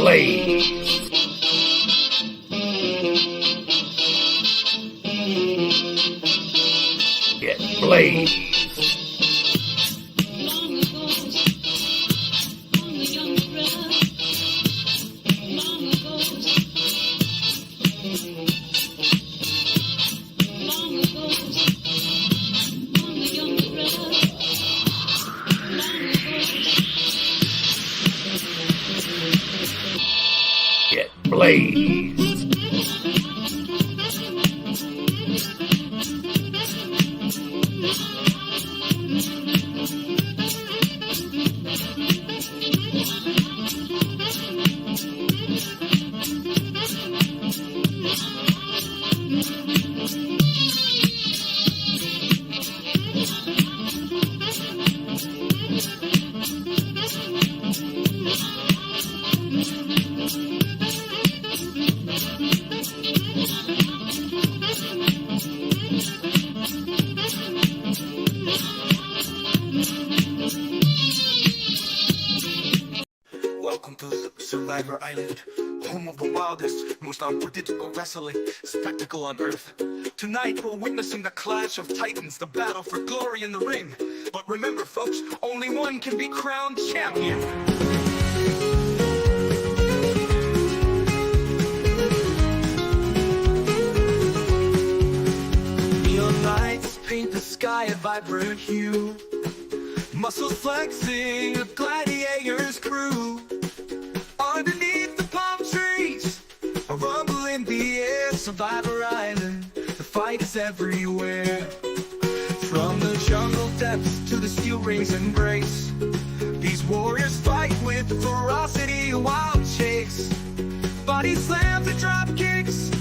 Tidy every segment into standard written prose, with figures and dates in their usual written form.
Blaise. Get Blaise. Welcome to Survivor Island, home of the wildest, most unpredictable wrestling spectacle on earth. Tonight we're witnessing the clash of titans, the battle for glory in the ring. But remember folks, only one can be crowned champion. Neon lights paint the sky a vibrant hue, muscles flexing, a gladiator's crew. Underneath the palm trees, a rumble in the air. Survivor Island, the fight is everywhere. From the jungle depths to the steel ring's embrace, these warriors fight with ferocity, a wild chase. Body slams and drop kicks,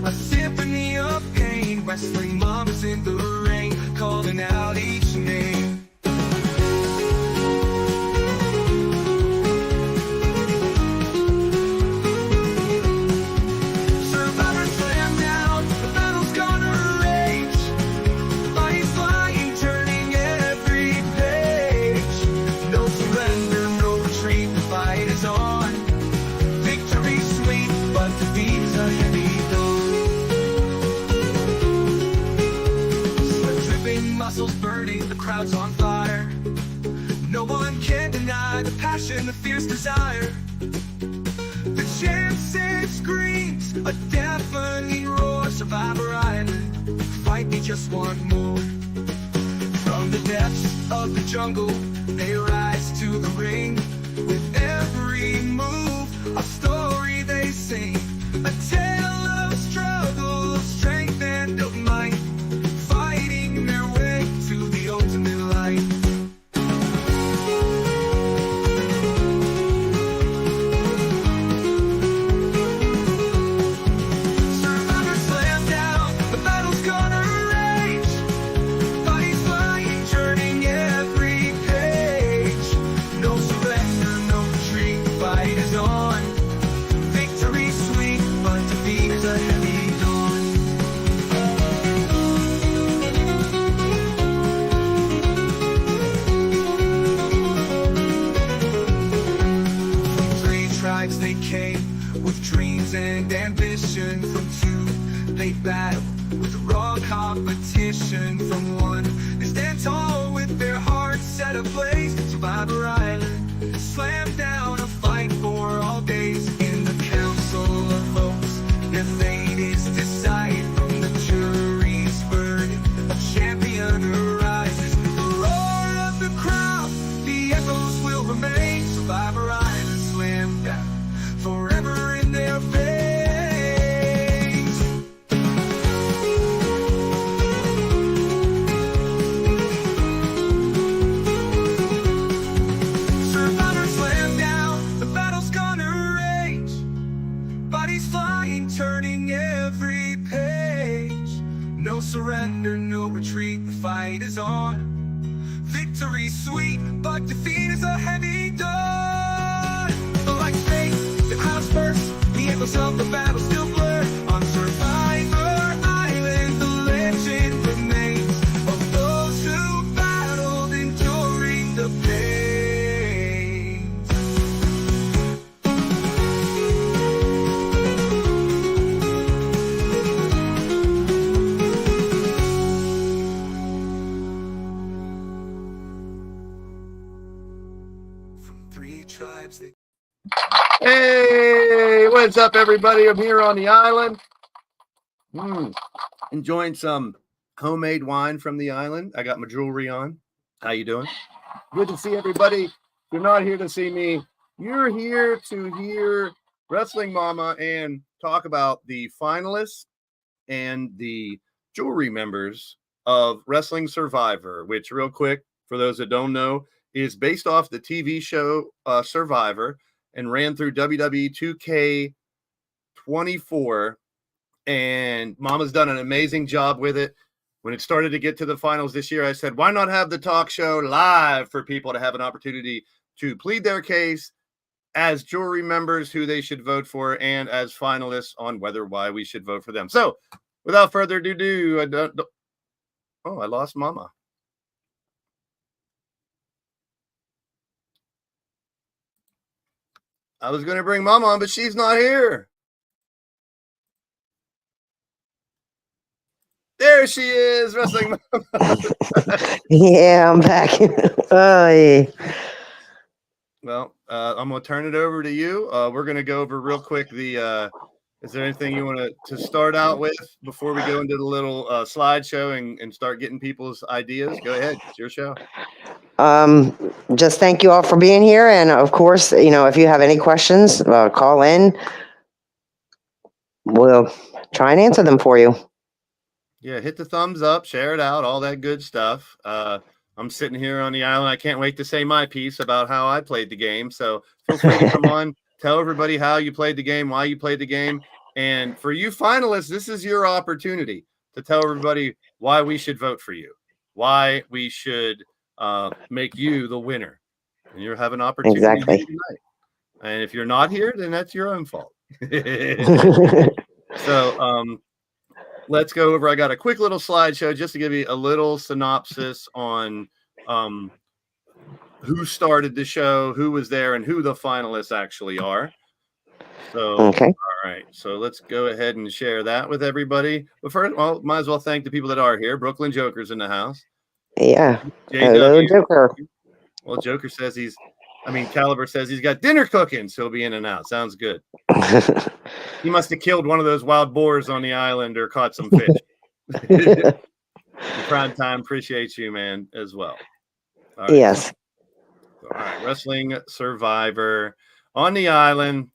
a symphony of pain. Wrestling Momma's in the ring, calling out each name. Crowd's on fire. No one can deny the passion, the fierce desire. The champ said screams, a deafening roar. Survivor Island, fight me just one more. From the depths of the jungle, they rise to the ring. With every move, a story they sing. A tale of struggle, of strength and of might, fighting their way to the ultimate light. Survivor slam down, the battle's gonna rage. Bodies flying, turning every page. No surrender, no retreat, the fight is on. Victory's sweet, but defeat is a heavy dawn. They came with dreams and ambition. From two, they battle with raw competition. From one, they stand tall with their hearts set ablaze. Survivor Island, slam down a fight for all days. In the council of votes, their fate is decided. From the jury's verdict, a champion arises. The roar of the crowd, the echoes will remain. Survivor Island, slam down forever in their veins. Survivor slam. surrender, no retreat, the fight is on. Victory sweet, but defeat is a heavy dawn. Like fate, the house first, the echoes of the battle still blur. On Survivor Island, the legend remains of those who battled, enduring the pain. From 3 tribes they Hey, what's up, everybody? I'm here on the island. Enjoying some homemade wine from the island. I got my jewelry on. How you doing? Good to see everybody. If you're not here to see me, you're here to hear Wrestling Momma and talk about the finalists and the jewelry members of Wrestling Survivor, which, real quick, for those that don't know, is based off the TV show Survivor and ran through WWE 2K24. And Mama's done an amazing job with it. When it started to get to the finals this year, I said, why not have the talk show live for people to have an opportunity to plead their case as jewelry members who they should vote for and as finalists on why we should vote for them. So without further ado, I lost Mama. I was going to bring Mama on, but she's not here. There she is, Wrestling Momma. Yeah, I'm back. Oh, yeah. Well, I'm going to turn it over to you. We're going to go over real quick is there anything you want to start out with before we go into the little slideshow and start getting people's ideas? Go ahead. It's your show. Just thank you all for being here. And of course, if you have any questions, call in. We'll try and answer them for you. Yeah, hit the thumbs up, share it out, all that good stuff. I'm sitting here on the island. I can't wait to say my piece about how I played the game. So feel free to come on, tell everybody how you played the game, why you played the game. And for you finalists, this is your opportunity to tell everybody why we should vote for you, why we should make you the winner. And you have an opportunity Exactly. tonight. And if you're not here, then that's your own fault. So let's go over. I got a quick little slideshow just to give you a little synopsis on who started the show, who was there, and who the finalists actually are. So, Okay. All right. So let's go ahead and share that with everybody. But first, might as well thank the people that are here. Brooklyn Joker's in the house. Yeah. JW. Hello, Joker. Well, Joker says Caliber says he's got dinner cooking, so he'll be in and out. Sounds good. He must have killed one of those wild boars on the island or caught some fish. Prime Time appreciates you, man, as well. All right. Yes. All right. Wrestling Survivor on the island.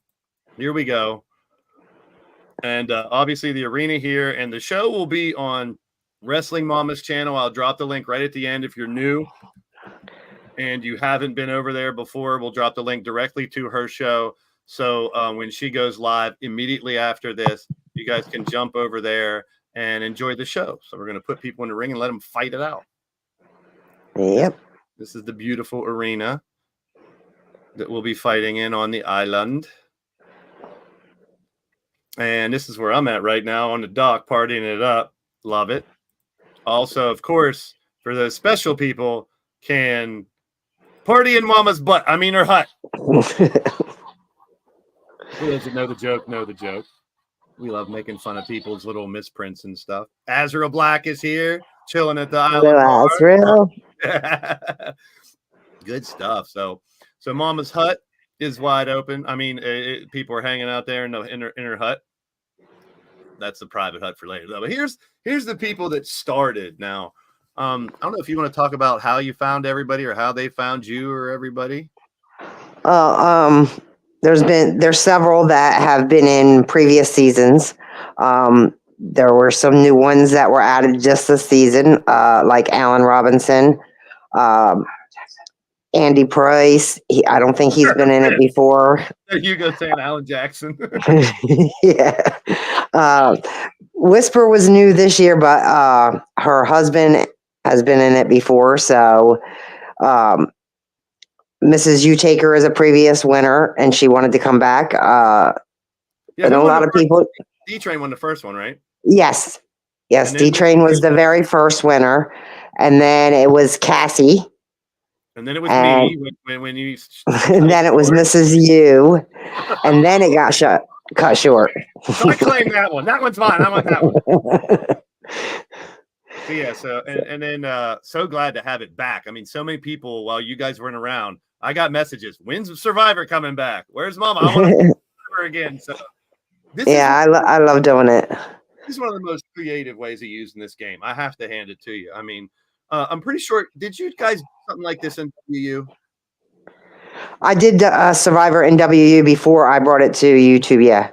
Here we go. And obviously the arena here and the show will be on Wrestling Momma's channel. I'll drop the link right at the end if you're new and you haven't been over there before. We'll drop the link directly to her show. So when she goes live immediately after this, you guys can jump over there and enjoy the show. So we're going to put people in the ring and let them fight it out. Yep. This is the beautiful arena that we'll be fighting in on the island. And this is where I'm at right now on the dock, partying it up. Love it. Also, of course, for those special people, can party in Mama's butt. I mean her hut. Who doesn't know the joke? Know the joke. We love making fun of people's little misprints and stuff. Azrael Black is here, chilling at the island. Hello, Azrael. Good stuff. So Mama's hut is wide open. I mean, people are hanging out there in her hut. That's the private hut for later, though. But here's the people that started. Now, I don't know if you want to talk about how you found everybody or how they found you or everybody. There's several that have been in previous seasons. There were some new ones that were added just this season, like Alan Robinson, Andy Price. I don't think he's been in it before. You go saying Alan Jackson. Yeah. Whisper was new this year, but her husband has been in it before. So Mrs. Utaker is a previous winner, and she wanted to come back. And who a won lot the of first people. one? D-Train won the first one, right? Yes. And then D-Train was the very first winner. And then it was Cassie. And then it was and me when you. and then it was Mrs. U. And then it got cut short. So I claim that one. That one's mine. I want that one. So yeah, and then so glad to have it back. I mean, so many people while you guys weren't around, I got messages. When's Survivor coming back? Where's Mama? I want to Survivor again. So I love doing it. This is one of the most creative ways of using this game. I have to hand it to you. I mean, I'm pretty sure. Did you guys do something like this in WU? I did Survivor in WU before I brought it to YouTube. Yeah.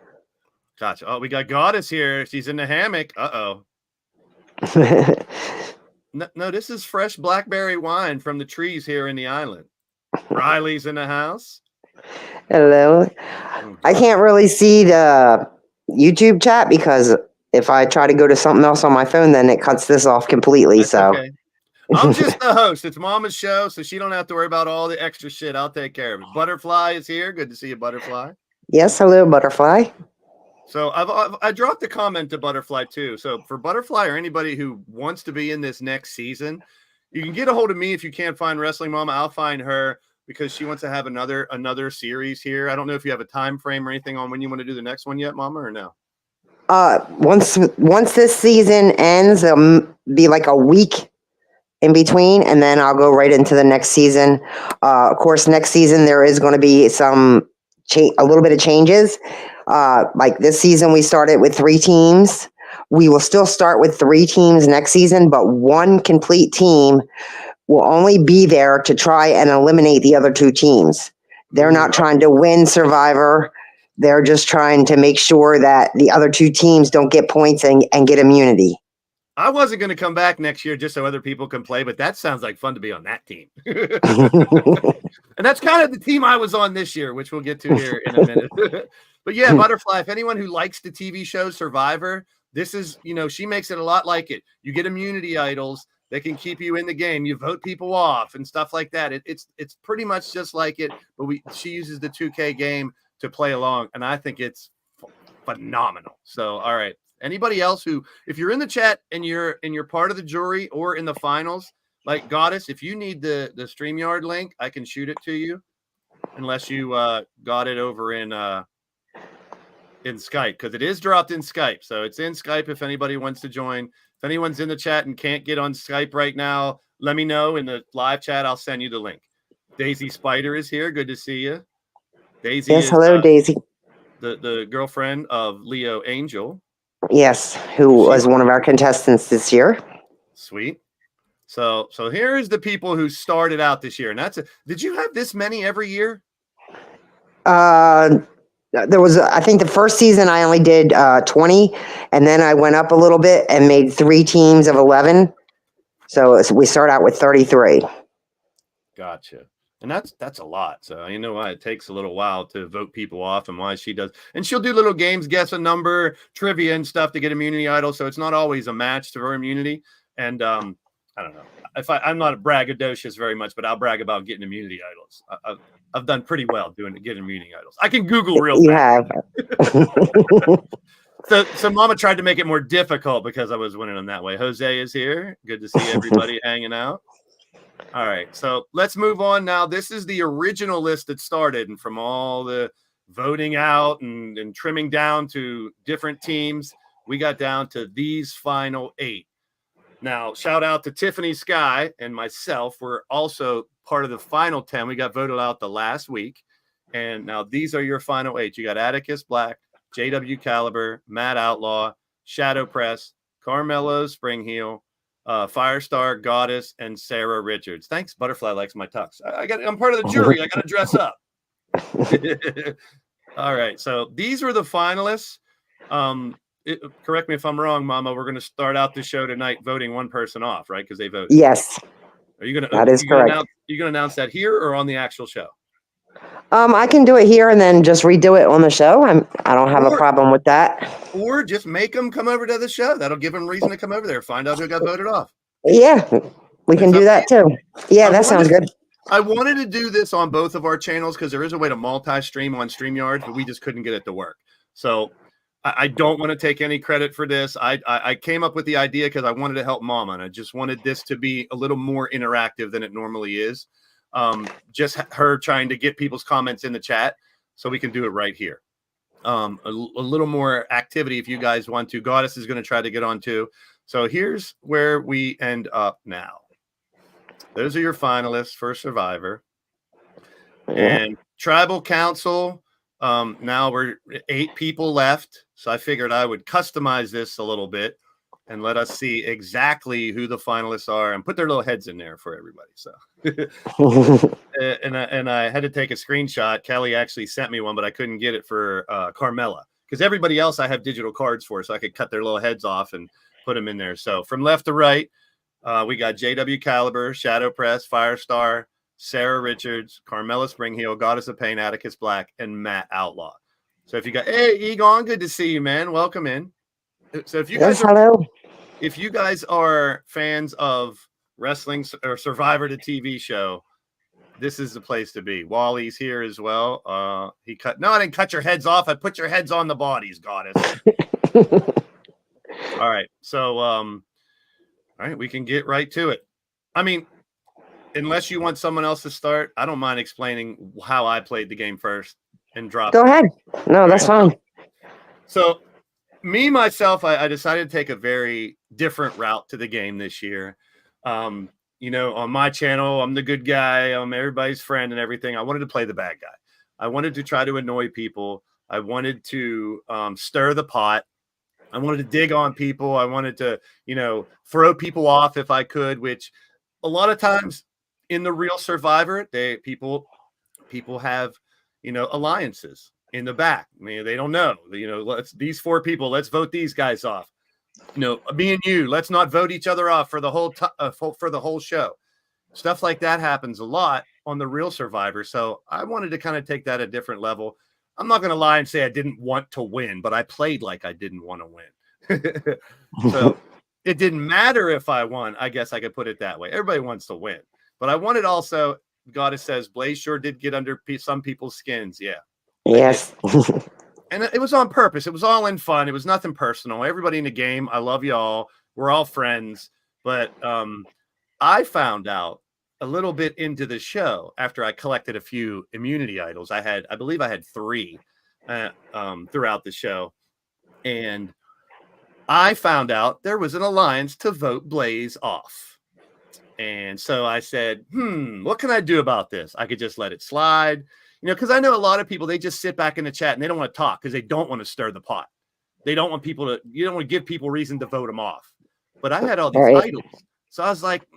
Gotcha. Oh, we got Goddess here. She's in the hammock. Uh-oh. No, this is fresh blackberry wine from the trees here in the island. Riley's in the house. Hello. I can't really see the YouTube chat because if I try to go to something else on my phone, then it cuts this off completely. That's so okay. I'm just the host. It's Mama's show, so she don't have to worry about all the extra shit. I'll take care of it. Butterfly is here. Good to see you, Butterfly. Yes, hello, Butterfly. So I dropped a comment to Butterfly too. So for Butterfly or anybody who wants to be in this next season, you can get a hold of me if you can't find Wrestling Mama. I'll find her because she wants to have another series here. I don't know if you have a time frame or anything on when you want to do the next one yet, Mama, or no? Once this season ends, it'll be like a week in between, and then I'll go right into the next season. Of course, next season there is going to be a little bit of changes. Like this season, we started with 3 teams. We will still start with 3 teams next season, but one complete team will only be there to try and eliminate the other 2 teams. They're not trying to win Survivor. They're just trying to make sure that the other 2 teams don't get points and get immunity. I wasn't going to come back next year just so other people can play, but that sounds like fun to be on that team. And that's kind of the team I was on this year, which we'll get to here in a minute. But yeah, Butterfly, if anyone who likes the TV show Survivor, this is, she makes it a lot like it. You get immunity idols that can keep you in the game. You vote people off and stuff like that. It's pretty much just like it, but she uses the 2K game to play along, and I think it's phenomenal. So, all right. Anybody else who, if you're in the chat and you're part of the jury or in the finals, like Goddess, if you need the StreamYard link, I can shoot it to you, unless you got it over in Skype, because it is dropped in Skype. So it's in Skype if anybody wants to join. If anyone's in the chat and can't get on Skype right now, let me know in the live chat. I'll send you the link. Daisy Spider is here. Good to see you. Daisy. Yes, hello, Daisy. The girlfriend of Leo Angel. Yes, who was one of our contestants this year. Sweet. So here is the people who started out this year, and did you have this many every year? There was, I think the first season I only did 20, and then I went up a little bit and made 3 teams of 11. So we start out with 33. Gotcha. And that's a lot. So you know why it takes a little while to vote people off and why she does. And she'll do little games, guess a number, trivia and stuff to get immunity idol. So it's not always a match to her immunity. And I don't know. I'm not braggadocious very much, but I'll brag about getting immunity idols. I've done pretty well getting immunity idols. I can Google real fast. You have. So Mama tried to make it more difficult because I was winning them that way. Jose is here. Good to see everybody hanging out. All right, so let's move on now. This is the original list that started, and from all the voting out and trimming down to different teams, we got down to these final 8. Now, shout out to Tiffany, Skye, and myself. We're also part of the final 10. We got voted out the last week, and now these are your final 8. You got Atticus Black, JW Caliber, Matt Outlaw, Shadowpress, Carmella Springheel, Firestar, Goddess, and Sara Richards. Thanks, Butterfly likes my tux. I'm part of the jury. I got to dress up. All right, so these were the finalists. Correct me if I'm wrong, Mama. We're going to start out the show tonight voting one person off, right? Because they voted. Yes. Are you going to? That is correct. You going to announce that here or on the actual show? I can do it here and then just redo it on the show. I don't have a problem with that. or just make them come over to the show. That'll give them reason to come over there, find out who got voted off. Yeah, we can do that too. Yeah, that sounds good. I wanted to do this on both of our channels because there is a way to multi-stream on StreamYard, but we just couldn't get it to work. So I don't want to take any credit for this. I came up with the idea because I wanted to help Mama, and I just wanted this to be a little more interactive than it normally is. Just her trying to get people's comments in the chat so we can do it right here. A little more activity if you guys want to. Goddess is going to try to get on too. So here's where we end up now. Those are your finalists for Survivor. And Tribal Council, now we're 8 people left. So I figured I would customize this a little bit and let us see exactly who the finalists are and put their little heads in there for everybody. So, and I had to take a screenshot. Kelly actually sent me one, but I couldn't get it for Carmella because everybody else I have digital cards for, so I could cut their little heads off and put them in there. So from left to right, we got JW Caliber, Shadowpress, Firestar, Sara Richards, Carmella Springheel, Goddess of Pain, Atticus Black, and Matt Outlaw. So if you got, hey Egon, good to see you, man. Welcome in. So if you guys if you guys are fans of wrestling or Survivor the TV show, this is the place to be. Wally's here as well. I didn't cut your heads off. I put your heads on the bodies, Goddess. All right. So all right, we can get right to it. I mean, unless you want someone else to start, I don't mind explaining how I played the game first and drop. Go ahead. No, that's fine. So myself, I decided to take a very different route to the game this year. You know, on my channel, I'm the good guy. I'm everybody's friend and everything. I wanted to play the bad guy. I wanted to try to annoy people. I wanted to stir the pot. I wanted to dig on people. I wanted to, you know, throw people off if I could, which a lot of times in the real Survivor, people have, you know, alliances in the back. I mean, they don't know, you know, these 4 people, let's vote these guys off. You know, me and you, let's not vote each other off for the whole show. Stuff like that happens a lot on the real Survivor. So I wanted to kind of take that a different level. I'm not going to lie and say I didn't want to win, but I played like I didn't want to win. So it didn't matter if I won. I guess I could put it that way. Everybody wants to win, but I wanted also, Goddess says, Blaise sure did get under some people's skins. Yeah. Yes. And it was on purpose. It was all in fun. It was nothing personal. Everybody in the game, I love y'all. We're all friends. But I found out a little bit into the show after I collected a few immunity idols. I believe I had 3 throughout the show. And I found out there was an alliance to vote Blaise off. And so I said, what can I do about this? I could just let it slide. You know, because I know a lot of people, they just sit back in the chat and they don't want to talk because they don't want to stir the pot. They don't want people you don't want to give people reason to vote them off. But I had all these idols. So I was like,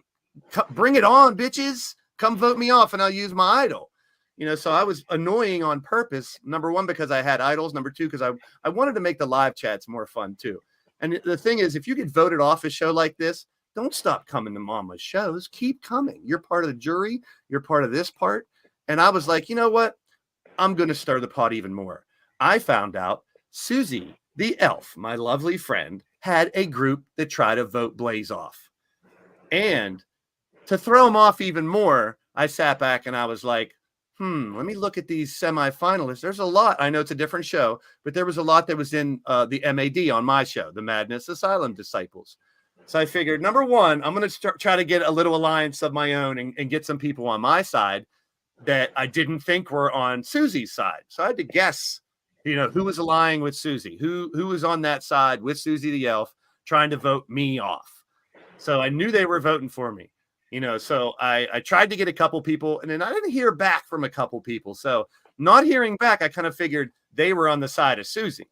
bring it on, bitches. Come vote me off and I'll use my idol. You know, so I was annoying on purpose. Number 1, because I had idols. Number 2, because I wanted to make the live chats more fun too. And the thing is, if you get voted off a show like this, don't stop coming to Mama's shows. Keep coming. You're part of the jury. You're part of this part. And I was like, you know what? I'm going to stir the pot even more. I found out Suzy, the elf, my lovely friend, had a group that tried to vote Blaise off. And to throw him off even more, I sat back and I was like, let me look at these semifinalists. There's a lot. I know it's a different show, but there was a lot that was in the MAD on my show, the Madness Asylum Disciples. So I figured, number 1, I'm going to try to get a little alliance of my own and get some people on my side that I didn't think were on Suzy's side. So I had to guess, you know, who was allying with Suzy, who was on that side with Suzy the elf trying to vote me off. So I knew they were voting for me, you know, so I tried to get a couple people and then I didn't hear back from a couple people. So not hearing back, I kind of figured they were on the side of Suzy.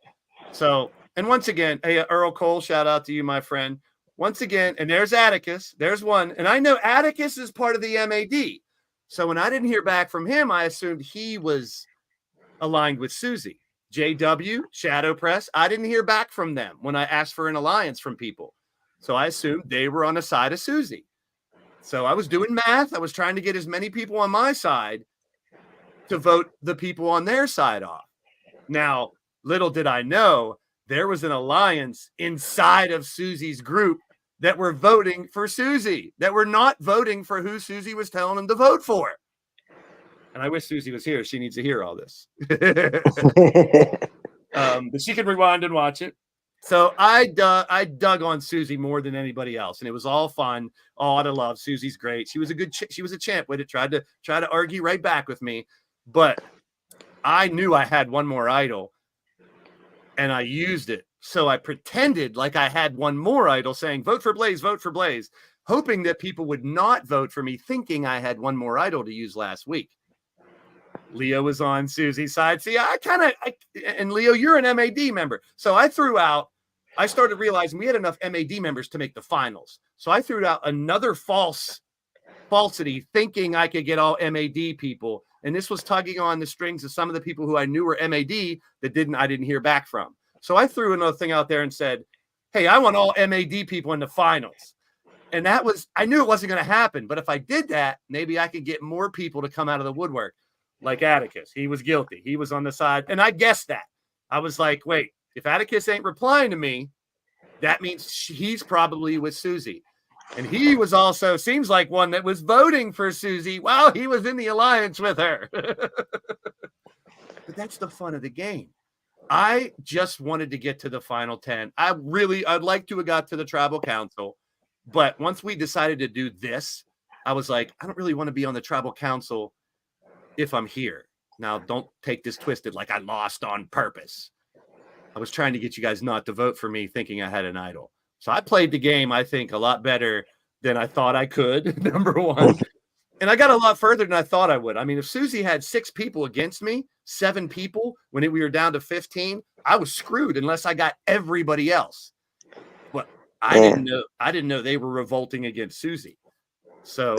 So, and once again, hey, Earl Cole, shout out to you, my friend. Once again, and there's Atticus. There's one. And I know Atticus is part of the MAD. So when I didn't hear back from him, I assumed he was aligned with Suzy. JW, Shadowpress, I didn't hear back from them when I asked for an alliance from people. So I assumed they were on the side of Suzy. So I was doing math. I was trying to get as many people on my side to vote the people on their side off. Now, little did I know there was an alliance inside of Suzy's group that were voting for Suzy, that were not voting for who Suzy was telling them to vote for. And I wish Suzy was here. She needs to hear all this. But she can rewind and watch it. So I dug on Suzy more than anybody else, and it was all fun. All out of love. Suzy's great. She was she was a champ with it. Tried to argue right back with me, but I knew I had one more idol, and I used it. So I pretended like I had one more idol, saying "Vote for Blaise, vote for Blaise," hoping that people would not vote for me, thinking I had one more idol to use last week. Leo was on Suzy's side. See, and Leo, you're an MAD member. So I started realizing we had enough MAD members to make the finals. So I threw out another falsity, thinking I could get all MAD people. And this was tugging on the strings of some of the people who I knew were MAD that I didn't hear back from. So I threw another thing out there and said, hey, I want all MAD people in the finals. And I knew it wasn't going to happen. But if I did that, maybe I could get more people to come out of the woodwork. Like Atticus, he was guilty. He was on the side. And I guessed that. I was like, wait, if Atticus ain't replying to me, that means he's probably with Suzy. And he was also, seems like one that was voting for Suzy while he was in the alliance with her. But that's the fun of the game. I just wanted to get to the final 10. I'd like to have got to the tribal council. But once we decided to do this, I was like, I don't really want to be on the tribal council if I'm here. Now, don't take this twisted like I lost on purpose. I was trying to get you guys not to vote for me thinking I had an idol. So I played the game, I think, a lot better than I thought I could, number one. And I got a lot further than I thought I would. I mean, if Suzy had 6 people against me, 7 people, when we were down to 15, I was screwed unless I got everybody else. But I didn't know they were revolting against Suzy. So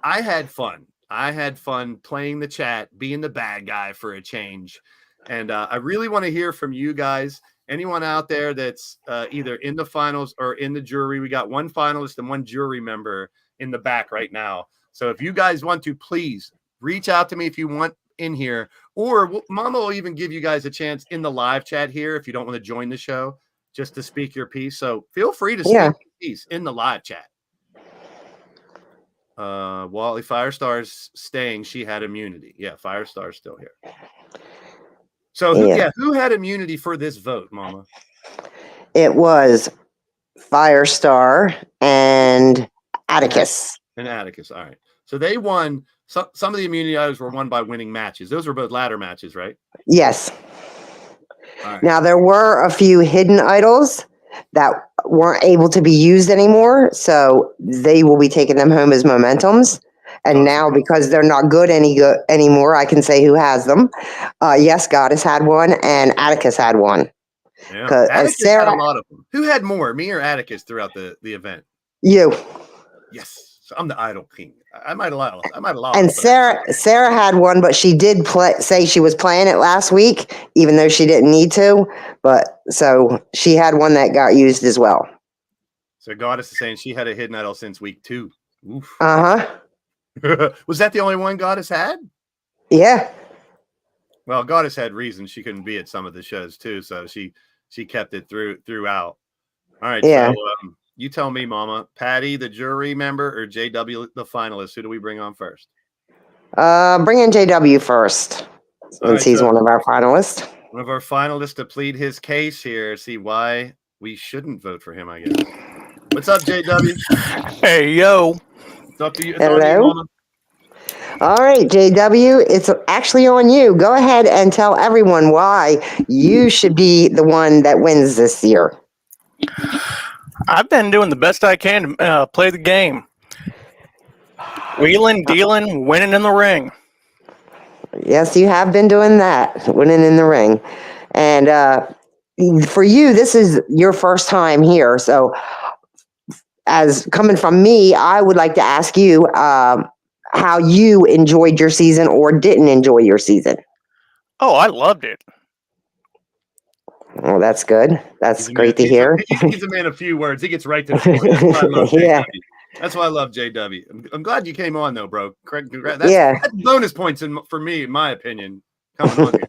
I had fun. I had fun playing the chat, being the bad guy for a change. And I really want to hear from you guys. Anyone out there that's either in the finals or in the jury. We got one finalist and one jury member in the back right now. So if you guys want to, please reach out to me if you want in here. Or Mama will even give you guys a chance in the live chat here if you don't want to join the show, just to speak your piece. So feel free to speak your piece in the live chat. Wally Firestar's staying. She had immunity. Yeah, Firestar's still here. So who had immunity for this vote, Mama? It was Firestar and Atticus. And Atticus. All right. So they won. Some of the immunity items were won by winning matches. Those were both ladder matches, right? Yes. All right. Now there were a few hidden idols that weren't able to be used anymore, so they will be taking them home as momentums. And now, because they're not good anymore, I can say who has them. Yes, Goddess had one, and Atticus had one. Yeah. Atticus had a lot of them. Who had more, me or Atticus, throughout the event? You. Yes, so I'm the idol king. I might allow. And Sara had one, but she did say she was playing it last week, even though she didn't need to. But so she had one that got used as well. So Goddess is saying she had a hidden idol since week 2. Oof. Was that the only one Goddess had? Yeah. Well, Goddess had reasons she couldn't be at some of the shows too, so she kept it throughout. All right. Yeah. So you tell me, Mama. Patti, the jury member, or JW, the finalist? Who do we bring on first? Bring in JW first, since he's one of our finalists. One of our finalists to plead his case here. See why we shouldn't vote for him, I guess. What's up, JW? Hey, yo. It's up to you. Hello. All right, JW, it's actually on you. Go ahead and tell everyone why you should be the one that wins this year. I've been doing the best I can to play the game. Wheeling, dealing, winning in the ring. Yes, you have been doing that, winning in the ring. And for you, this is your first time here. So as coming from me, I would like to ask you how you enjoyed your season or didn't enjoy your season. Oh, I loved it. Well, that's good. That's great to hear. He's a man of few words. He gets right to the point. That's why I love JW. That's why I love JW. I'm glad you came on, though, bro. That's bonus points for me, in my opinion. Coming on here.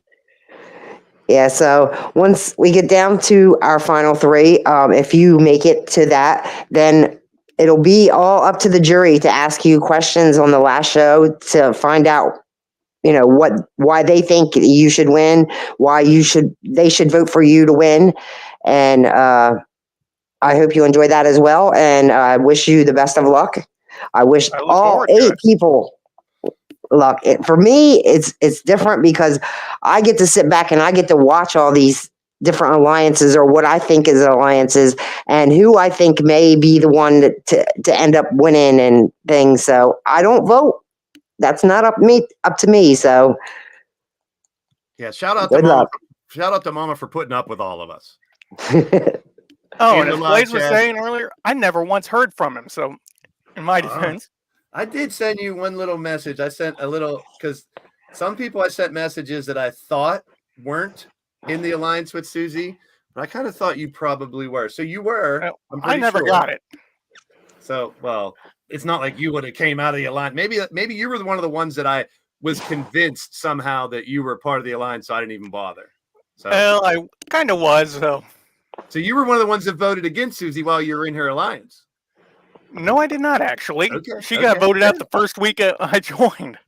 Yeah, so once we get down to our final three, if you make it to that, then it'll be all up to the jury to ask you questions on the last show to find out, why they think you should win, why they should vote for you to win, and I hope you enjoy that as well. And I wish you the best of luck. I wish I look all forward to 8 it. people luck. For me, it's different because I get to sit back and I get to watch all these different alliances, or what I think is alliances, and who I think may be the one to end up winning and things. So I don't vote. That's not up to me. So Yeah, shout out to good Mama. luck. Shout out to Mama for putting up with all of us. Oh, In and the as live Blaise was chat. saying earlier, I never once heard from him. So, in my defense, I did send you one little message. I sent a little, because some people I sent messages that I thought weren't in the alliance with Suzy, but I kind of thought you probably were. So you were. I'm I pretty never sure. got it. So, well, it's not like you would have came out of the alliance. Maybe you were one of the ones that I was convinced somehow that you were part of the alliance, so I didn't even bother. So, Well, I kind of was. so you were one of the ones that voted against Suzy while you were in her alliance. No, I did not actually. Okay, She got voted out the first week I joined.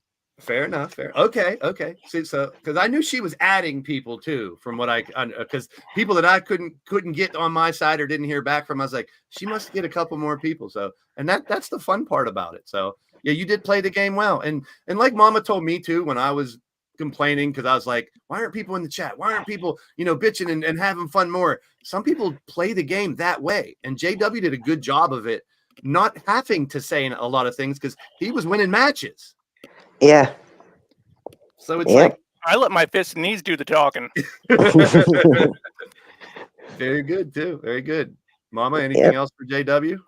Fair enough. Fair. Okay. See, so because I knew she was adding people too, from what because people that I couldn't get on my side or didn't hear back from, I was like, she must get a couple more people. So, and that's the fun part about it. So, yeah, you did play the game well, and like Mama told me too when I was complaining, because I was like, why aren't people in the chat? Why aren't people, bitching and having fun more? Some people play the game that way, and JW did a good job of it, not having to say a lot of things because he was winning matches. Yeah. So it's like I let my fists and knees do the talking. Very good too. Very good. Mama, anything else for JW?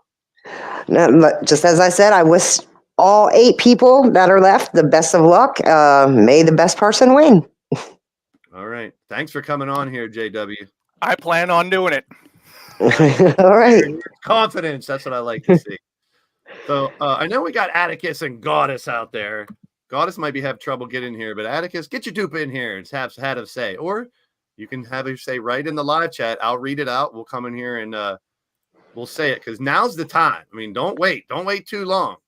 No, just as I said, I wish all 8 people that are left the best of luck. May the best person win. All right. Thanks for coming on here, JW. I plan on doing it. All right. Confidence. That's what I like to see. So I know we got Atticus and Goddess out there. Goddess might have trouble getting here, but Atticus, get your dupe in here and have had a say. Or you can have her say right in the live chat. I'll read it out. We'll come in here and we'll say it, because now's the time. I mean, don't wait. Don't wait too long.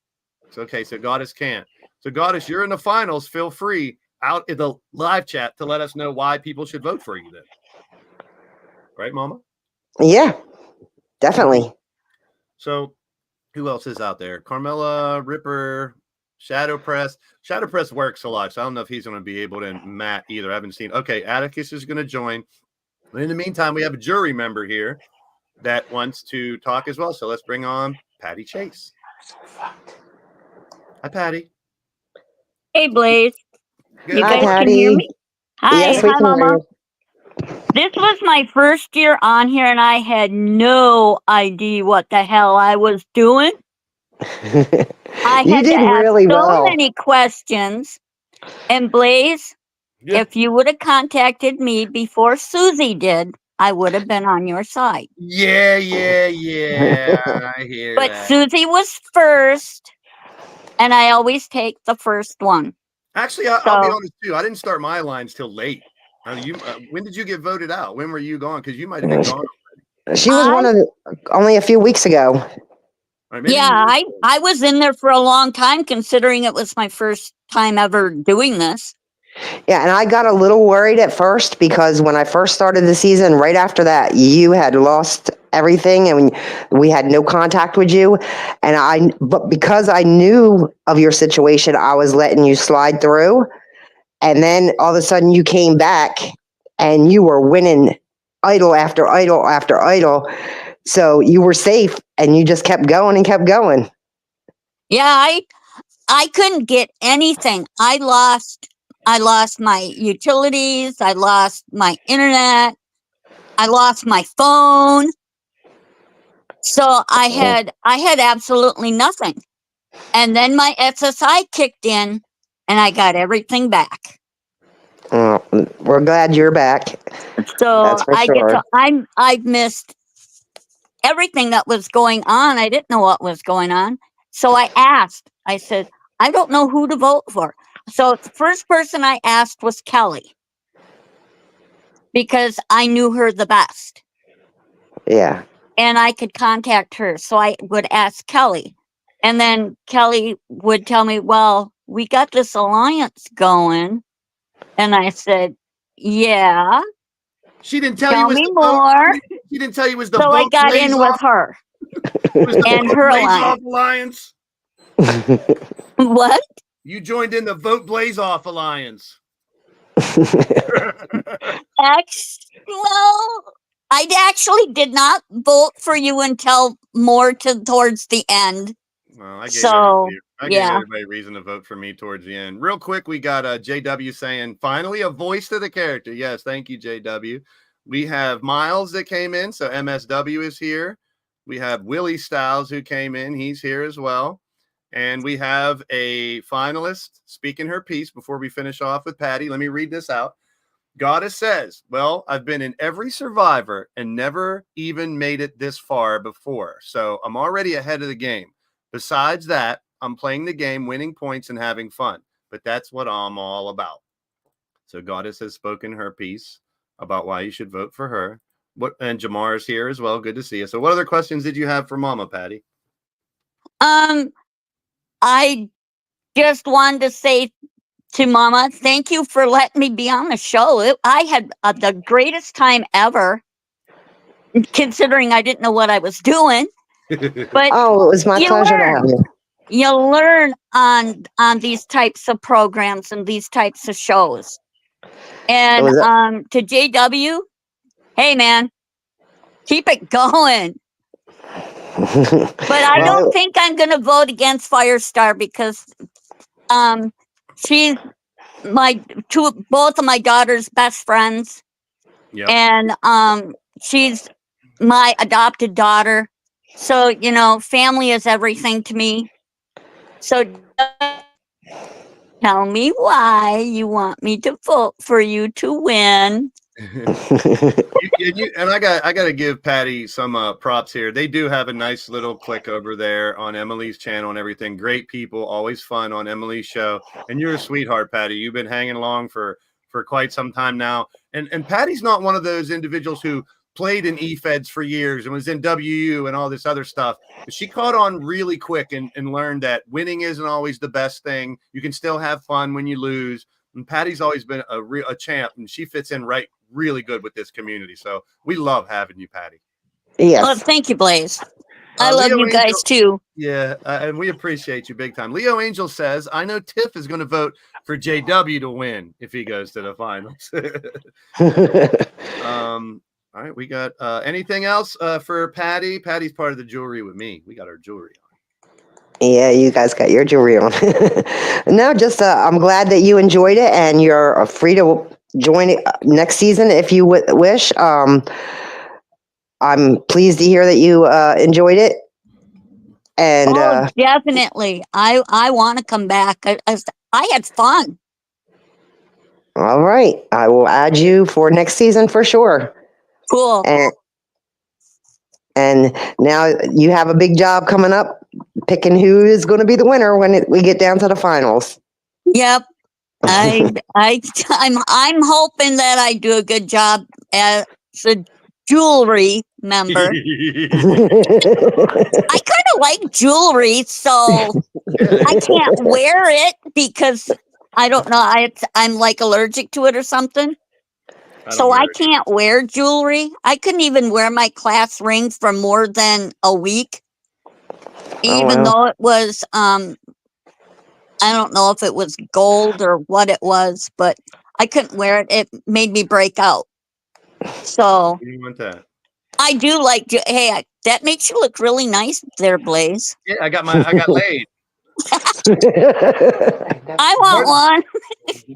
It's okay. So Goddess can't. So Goddess, you're in the finals. Feel free out in the live chat to let us know why people should vote for you then. Right, Mama? Yeah, definitely. So who else is out there? Carmella, Ripper, Shadowpress. Shadowpress works a lot, so I don't know if he's going to be able to. Matt either. I haven't seen. Okay, Atticus is going to join. But in the meantime, we have a jury member here that wants to talk as well. So let's bring on Patti Chase. Hi, Patti. Hey, Blaise. Good. You Hi, guys Patti. can hear me? Hi, Yes, we hi, can hear Mama. you. This was my first year on here, and I had no idea what the hell I was doing. I You had to did ask really so well. many questions. And Blaise, if you would have contacted me before Suzy did, I would have been on your side. Yeah. I hear But that. Suzy was first, and I always take the first one. Actually, I'll be honest too. I didn't start my lines till late. When did you get voted out? When were you gone? Because you might have been gone. She was one of only a few weeks ago. I was in there for a long time, considering it was my first time ever doing this. Yeah, and I got a little worried at first because when I first started the season, right after that, you had lost everything and we had no contact with you. But because I knew of your situation, I was letting you slide through. And then all of a sudden you came back and you were winning idol after idol after idol. So you were safe and you just kept going and kept going. Yeah, I couldn't get anything. I lost my utilities, I lost my internet, I lost my phone. So I had absolutely nothing. And then my SSI kicked in and I got everything back. Oh, we're glad you're back. So that's for sure. I've missed everything that was going on. I didn't know what was going on. So I said, I don't know who to vote for. So the first person I asked was Kelly. because I knew her the best. Yeah. And I could contact her. So I would ask Kelly. And then Kelly would tell me, well, we got this alliance going. And I said, yeah, She didn't tell you tell it was me the more. She didn't tell you it was the So I vote got Blaise in with off. her It was the and vote her Blaise alliance. off alliance. What? You joined in the vote Blaise off alliance. Well, I actually did not vote for you until more towards the end. Well, I gave everybody reason to vote for me towards the end. Real quick, we got JW saying, finally a voice to the character. Yes, thank you, JW. We have Miles that came in, so MSW is here. We have Willie Styles who came in. He's here as well. And we have a finalist speaking her piece before we finish off with Patti. Let me read this out. Goddess says, well, I've been in every Survivor and never even made it this far before. So I'm already ahead of the game. Besides that, I'm playing the game, winning points and having fun. But that's what I'm all about. So Goddess has spoken her piece about why you should vote for her. And Jamar is here as well. Good to see you. So what other questions did you have for Mama, Patti? I just wanted to say to Mama, thank you for letting me be on the show. I had the greatest time ever, considering I didn't know what I was doing. But oh, it was my pleasure to have you. You learn on these types of programs and these types of shows. And to JW, hey man, keep it going. But I don't think I'm going to vote against Firestar because she's both of my daughter's best friends. Yep. And she's my adopted daughter. So, you know, family is everything to me. So tell me why you want me to vote for you to win. And I got to give Patti some props here. They do have a nice little click over there on Emily's channel and everything. Great people, always fun on Emily's show. And you're a sweetheart, Patti. You've been hanging along for quite some time now. And Patty's not one of those individuals who played in E-Feds for years and was in WU and all this other stuff. But she caught on really quick and learned that winning isn't always the best thing. You can still have fun when you lose. And Patty's always been a champ, and she fits in really good with this community. So we love having you, Patti. Yes. Well, thank you, Blaise. I love you guys too. Yeah, and we appreciate you big time. Leo Angel says, I know Tiff is going to vote for JW to win if he goes to the finals. All right, we got anything else for Patti? Patty's part of the jewelry with me. We got our jewelry on. Yeah, you guys got your jewelry on. No, just I'm glad that you enjoyed it, and you're free to join next season if you wish. I'm pleased to hear that you enjoyed it. And definitely, I want to come back. I had fun. All right, I will add you for next season for sure. Cool. And now you have a big job coming up, picking who is going to be the winner when we get down to the finals. Yep. I'm hoping that I do a good job as a jewelry member. I kind of like jewelry, so I can't wear it because I don't know. I'm like allergic to it or something. So I can't wear jewelry. I couldn't even wear my class ring for more than a week, even though it was, I don't know if it was gold or what it was, but I couldn't wear it. It made me break out. So you want that? I do like, hey, that makes you look really nice there, Blaise. Yeah, I got laid. I want one.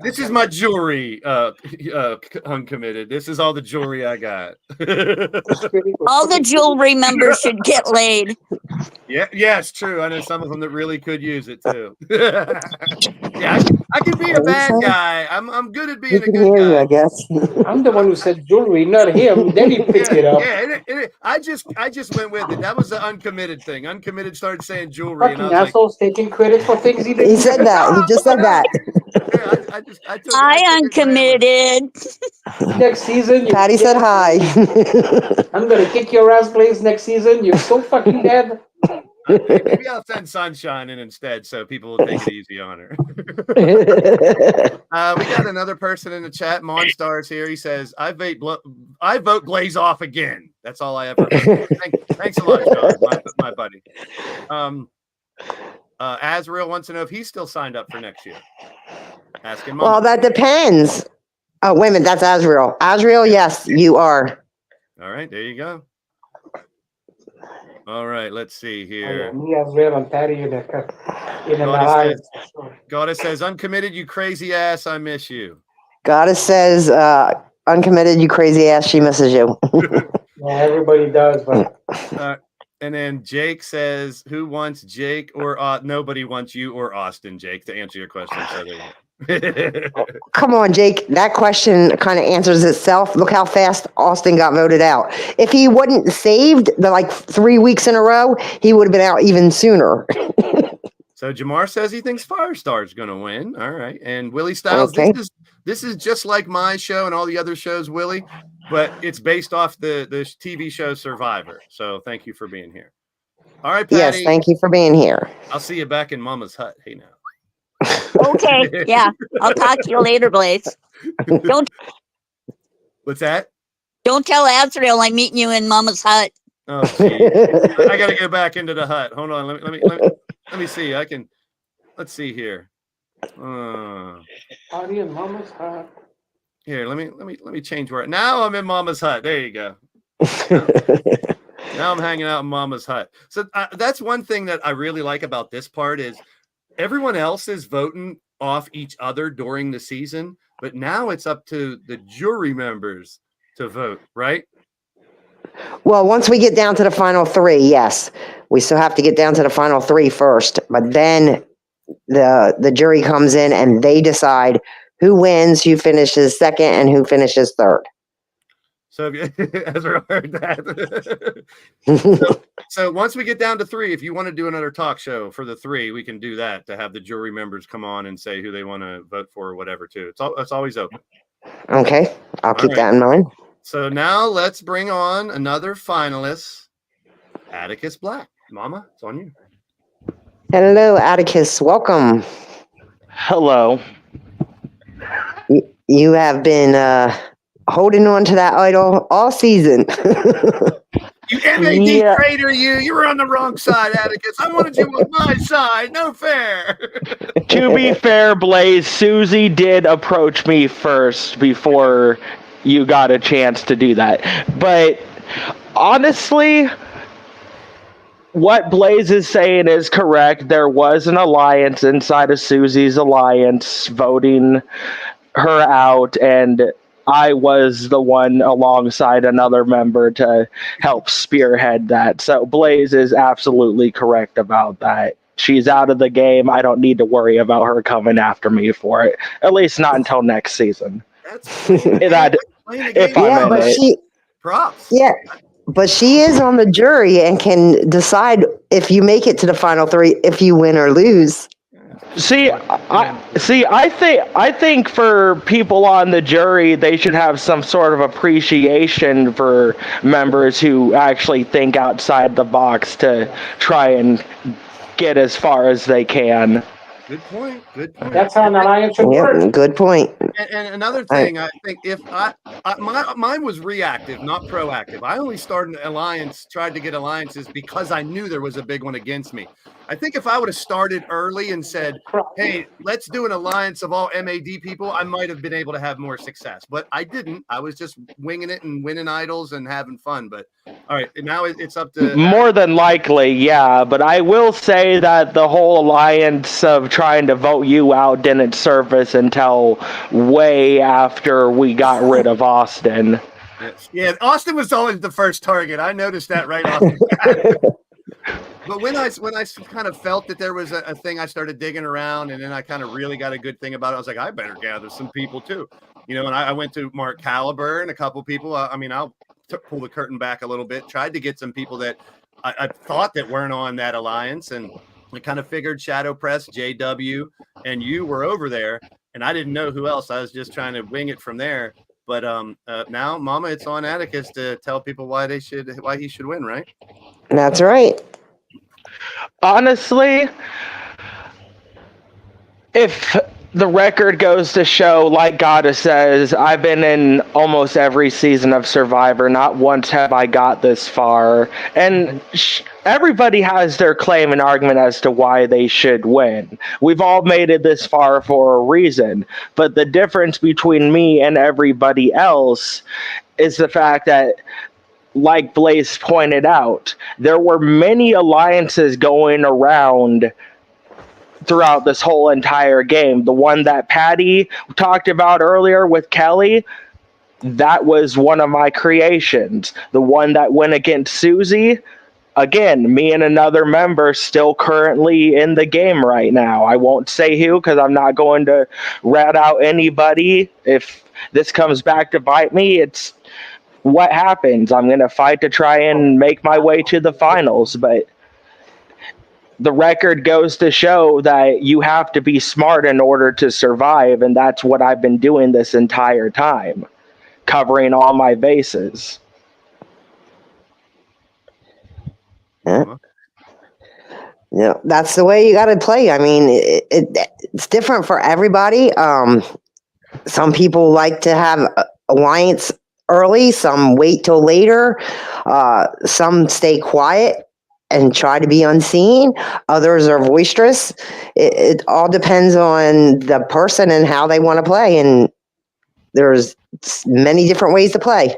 This is my jewelry, uncommitted. This is all the jewelry I got. All the jewelry members should get laid. Yeah, it's true. I know some of them that really could use it too. Yeah, I can be a bad guy. I'm good at being a good guy. I guess I'm the one who said jewelry, not him. Then he picked it up. Yeah, I just went with it. That was the uncommitted thing. Uncommitted started saying jewelry, Fucking assholes taking credit for things he didn't. He said that. He just said that. I took I it glamorous. uncommitted. Next season, Patti said hi. I'm gonna kick your ass, Blaise. Next season, you're so fucking dead. Maybe I'll send Sunshine in instead, so people will take it easy on her. We got another person in the chat. Monstars here. He says, "I vote Blaise off again." That's all I ever. Thanks a lot, Sean, my buddy. Azrael wants to know if he's still signed up for next year. Ask him. Well, that depends. Oh, wait a minute. That's Azrael. Azrael, yes, you are. All right, there you go. All right, let's see here. Me, Azrael, and Patti in an alliance. Goddess says, "Uncommitted, you crazy ass. I miss you." Goddess says, uncommitted, you crazy ass. She misses you. Yeah, everybody does, but. And then Jake says, "Who wants Jake or nobody wants you or Austin, Jake, to answer your question." Come on, Jake. That question kind of answers itself. Look how fast Austin got voted out. If he wasn't saved the 3 weeks in a row, he would have been out even sooner. So Jamar says he thinks Firestar's going to win. All right. And Willie Styles, Okay. this is just like my show and all the other shows, Willie, but it's based off the TV show Survivor. So thank you for being here. All right, Patti. Yes, thank you for being here. I'll see you back in Mama's hut. Hey, now. Okay, yeah. I'll talk to you later, Blaise. What's that? Don't tell Azrael I'm meeting you in Mama's hut. Oh, geez. I got to go back into the hut. Hold on. Let me see. Let's see here. Patti and Mama's hut. Here, let me change where. Now I'm in Mama's hut. There you go. Now I'm hanging out in Mama's hut. So that's one thing that I really like about this part is everyone else is voting off each other during the season, but now it's up to the jury members to vote, right? Well, once we get down to the final three, yes. We still have to get down to the final three first, but then the jury comes in and they decide who wins, who finishes second, and who finishes third. So, Ezra heard that. so once we get down to three, if you want to do another talk show for the three, we can do that to have the jury members come on and say who they want to vote for or whatever, too. It's always open. Okay, I'll keep that in mind. So now let's bring on another finalist, Atticus Black. Mama, it's on you. Hello, Atticus. Welcome. Hello. You have been holding on to that idol all season. You MAD traitor, you were on the wrong side, Atticus. I wanted you on my side. No fair. To be fair, Blaise, Suzy did approach me first before you got a chance to do that. But honestly, what Blaise is saying is correct. There was an alliance inside of Suzy's alliance voting her out, and I was the one alongside another member to help spearhead that. So Blaise is absolutely correct about that. She's out of the game. I don't need to worry about her coming after me for it. At least not until next season. That's if I'm in it. Props. Yeah, but she is on the jury and can decide if you make it to the final three, if you win or lose. I think for people on the jury, they should have some sort of appreciation for members who actually think outside the box to try and get as far as they can. Good point. That's how an alliance should work. Good point. And another thing, I think if mine was reactive, not proactive. I only started tried to get alliances because I knew there was a big one against me. I think if I would have started early and said, hey, let's do an alliance of all MAD people, I might have been able to have more success. But I didn't. I was just winging it and winning idols and having fun. But all right, now it's up to... More than likely, yeah. But I will say that the whole alliance of trying to vote you out didn't surface until way after we got rid of Austin. Yeah, Austin was always the first target. I noticed that right off the bat. But when I kind of felt that there was a thing, I started digging around, and then I kind of really got a good thing about it. I was like, I better gather some people too, and I went to Marc Caliber and a couple people. I'll pull the curtain back a little bit, tried to get some people that I thought that weren't on that alliance, and I kind of figured Shadowpress, JW, and you were over there. and I didn't know who else. I was just trying to wing it from there. But now, Mama, it's on Atticus to tell people why he should win, right? That's right. Honestly, if the record goes to show, like Goddess says, I've been in almost every season of Survivor. Not once have I got this far. And everybody has their claim and argument as to why they should win. We've all made it this far for a reason. But the difference between me and everybody else is the fact that, like Blaise pointed out, there were many alliances going around throughout this whole entire game. The one that Patti talked about earlier with Kelly, that was one of my creations. The one that went against Suzy, again, me and another member still currently in the game right now. I won't say who because I'm not going to rat out anybody. If this comes back to bite me, it's what happens. I'm going to fight to try and make my way to the finals, but the record goes to show that you have to be smart in order to survive, and that's what I've been doing this entire time, covering all my bases. Yeah. Yeah, that's the way you got to play. I mean, it's different for everybody. Some people like to have alliance early, some wait till later, some stay quiet and try to be unseen. Others are boisterous. It all depends on the person and how they want to play. And there's many different ways to play.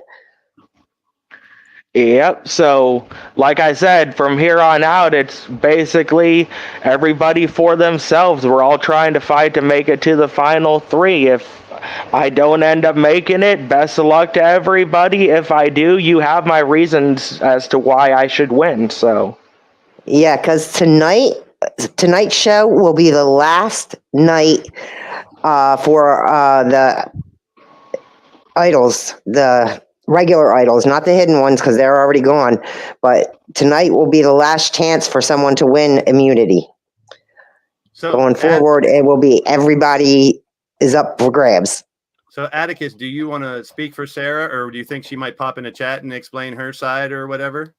Yep. So, like I said, from here on out, it's basically everybody for themselves. We're all trying to fight to make it to the final three. If I don't end up making it, best of luck to everybody. If I do, you have my reasons as to why I should win. So, yeah, because tonight's show will be the last night for the idols, the regular idols, not the hidden ones because they're already gone. But tonight will be the last chance for someone to win immunity. So going forward, it will be everybody is up for grabs. So Atticus, do you want to speak for Sara, or do you think she might pop in a chat and explain her side or whatever?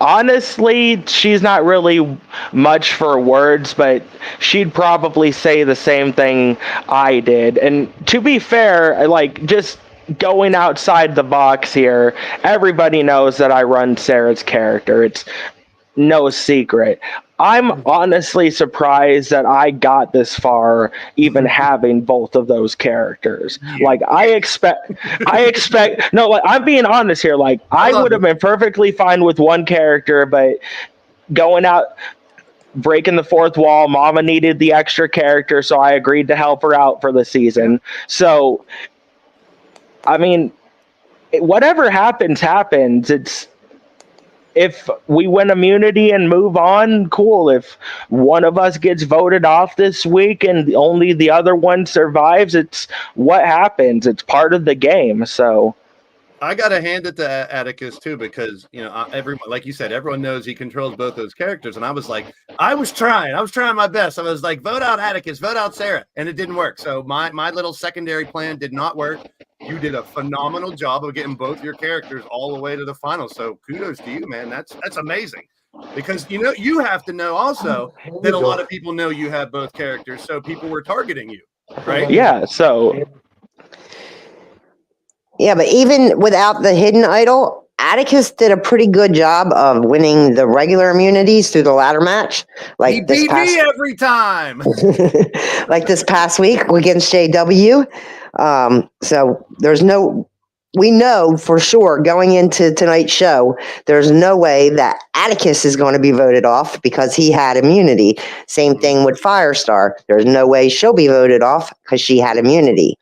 Honestly, she's not really much for words, but she'd probably say the same thing I did. And to be fair, like, just going outside the box here, everybody knows that I run Sara's character. It's no secret. I'm honestly surprised that I got this far, even having both of those characters. Like, I expect, no, like, I'm being honest here. Like, I would have been perfectly fine with one character, but going out, breaking the fourth wall, Mama needed the extra character, so I agreed to help her out for the season. So, I mean, whatever happens, happens. If we win immunity and move on, cool. If one of us gets voted off this week and only the other one survives, it's what happens. It's part of the game. So I got to hand it to Atticus too, because, you know, everyone, like you said, everyone knows he controls both those characters. And I was like, I was trying my best. I was like, vote out Atticus, vote out Sara. And it didn't work. So my little secondary plan did not work. You did a phenomenal job of getting both your characters all the way to the final. So kudos to you, man. That's amazing. Because, you know, you have to know also that a lot of people know you have both characters. So people were targeting you, right? Yeah. So. Yeah, but even without the hidden idol, Atticus did a pretty good job of winning the regular immunities through the ladder match. Like he beat me every time. Like this past week against JW. So we know for sure going into tonight's show, there's no way that Atticus is going to be voted off because he had immunity. Same thing with Firestar. There's no way she'll be voted off because she had immunity.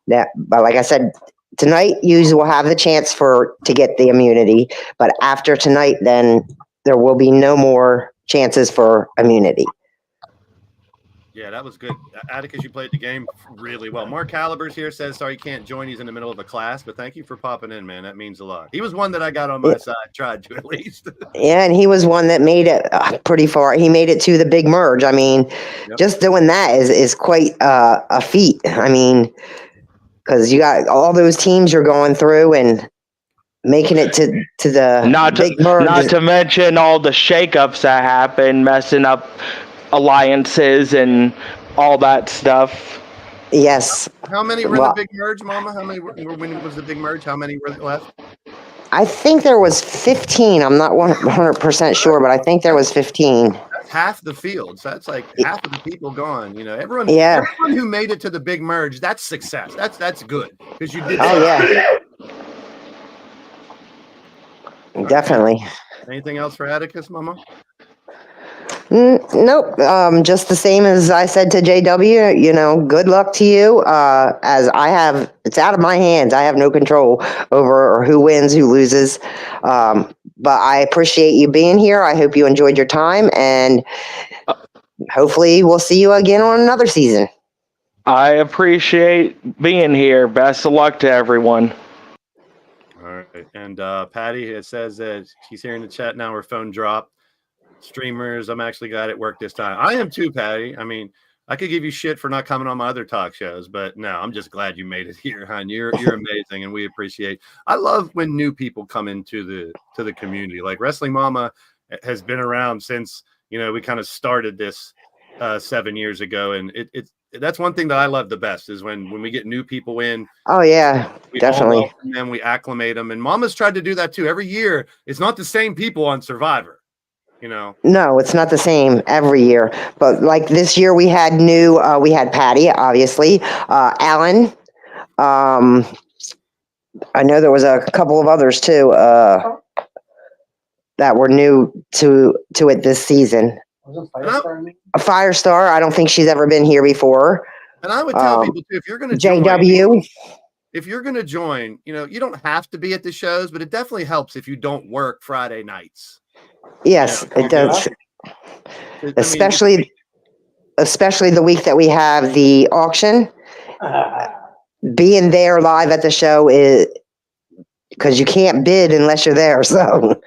But like I said, tonight you will have the chance to get the immunity, but after tonight, then there will be no more chances for immunity. Yeah, that was good. Atticus, you played the game really well. Mark Calibers here says, sorry, he can't join. He's in the middle of a class, but thank you for popping in, man. That means a lot. He was one that I got on my side, tried to at least. Yeah, and he was one that made it pretty far. He made it to the big merge. I mean, just doing that is quite a feat. I mean, because you got all those teams you're going through and making it to the big merge. Not to mention all the shakeups that happen, messing up alliances and all that stuff. Yes. How many were in the big merge, Mama? How many when was the big merge? How many were left? I think there was 15. I'm not 100% sure, but I think there was 15. That's half the field. So that's like half of the people gone. You know, everyone who made it to the big merge, that's success. That's good because you did. Oh yeah. Definitely. Anything else for Atticus, Mama? Nope. Just the same as I said to JW, you know, good luck to you. As it's out of my hands. I have no control over who wins, who loses. But I appreciate you being here. I hope you enjoyed your time, and hopefully we'll see you again on another season. I appreciate being here. Best of luck to everyone. All right. And Patti, it says that she's here in the chat now. Her phone dropped. Streamers, I'm actually glad it worked this time. I am too, Patti. I mean, I could give you shit for not coming on my other talk shows, but no, I'm just glad you made it here, hon. You're amazing, and we appreciate. I love when new people come into the community. Like Wrestling Momma has been around since we kind of started this 7 years ago, and that's one thing that I love the best is when we get new people in. Oh yeah, definitely. And then we acclimate them, and Mama's tried to do that too. Every year, it's not the same people on Survivor. No, it's not the same every year. But like this year, we had we had Patti, obviously, Alan. I know there was a couple of others too that were new to it this season. A Firestar. I don't think she's ever been here before. And I would tell people too, if you're going to JW. If you're going to join, you don't have to be at the shows, but it definitely helps if you don't work Friday nights. Yes, it does. Especially the week that we have the auction. Being there live at the show is because you can't bid unless you're there. So,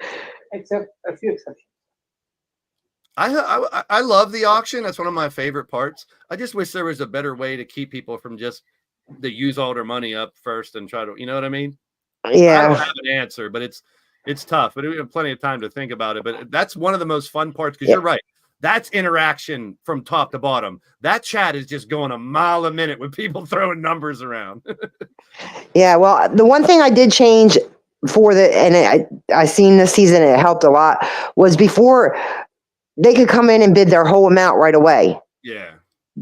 except a few exceptions. I love the auction. That's one of my favorite parts. I just wish there was a better way to keep people from just use all their money up first and try to, you know what I mean? Yeah. I don't have an answer, but it's tough, but we have plenty of time to think about it. But that's one of the most fun parts because you're right. That's interaction from top to bottom. That chat is just going a mile a minute with people throwing numbers around. Yeah, well, the one thing I did change and I seen this season, it helped a lot, was before they could come in and bid their whole amount right away. Yeah.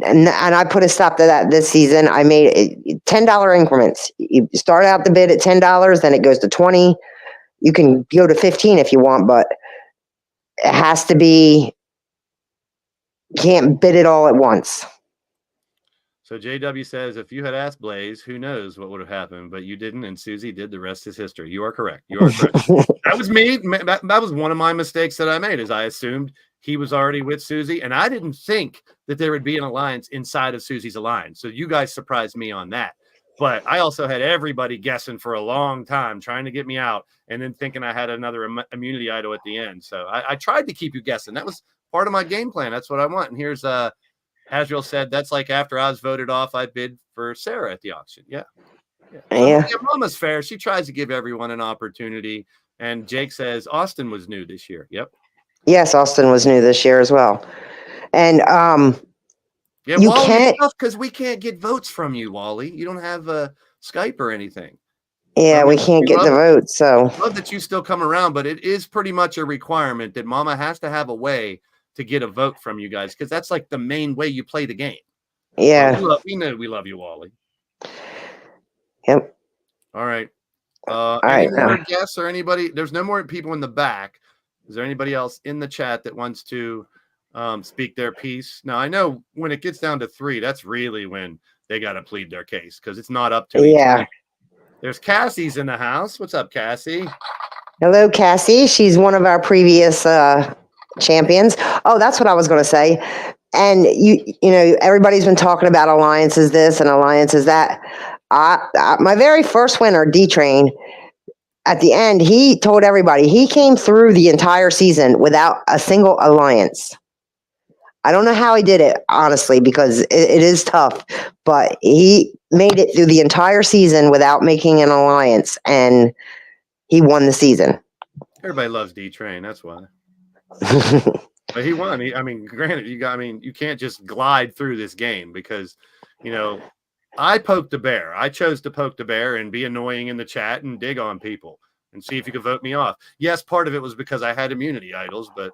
And I put a stop to that this season. I made it $10 increments. You start out the bid at $10, then it goes to 20. You can go to 15 if you want, but it has to be, can't bid it all at once. So JW says, if you had asked Blaise, who knows what would have happened, but you didn't, and Suzy did. The rest is history. You are correct. You are correct. That was me. That was one of my mistakes that I made, is I assumed he was already with Suzy, and I didn't think that there would be an alliance inside of Suzy's alliance. So you guys surprised me on that. But I also had everybody guessing for a long time, trying to get me out, and then thinking I had another immunity idol at the end. So I tried to keep you guessing. That was part of my game plan. That's what I want. And here's Azrael said, that's like after I was voted off, I bid for Sara at the auction. Yeah. Mama's fair. She tries to give everyone an opportunity. And Jake says Austin was new this year. Yep. Yes, Austin was new this year as well. And yeah, you can't, because we can't get votes from you, Wally. You don't have a Skype or anything. Yeah, we can't get the votes. So I love that you still come around, but it is pretty much a requirement that Mama has to have a way to get a vote from you guys, because that's like the main way you play the game. Yeah, we know we love you, Wally. Yep. All right. Any more guests or anybody? There's no more people in the back. Is there anybody else in the chat that wants to speak their piece? Now, I know when it gets down to 3, that's really when they got to plead their case, because it's not up to each other. There's Cassie's in the house. What's up, Cassie? Hello, Cassie. She's one of our previous champions. Oh, that's what I was going to say. And you know, everybody's been talking about alliances this and alliances that. My very first winner, D-Train, at the end, he told everybody he came through the entire season without a single alliance. I don't know how he did it, honestly, because it is tough, but he made it through the entire season without making an alliance, and he won the season. Everybody loves D-Train. That's why. But he won. I mean, granted, you can't just glide through this game because, you know, I poked the bear. I chose to poke the bear and be annoying in the chat and dig on people and see if you could vote me off. Yes, part of it was because I had immunity idols, but,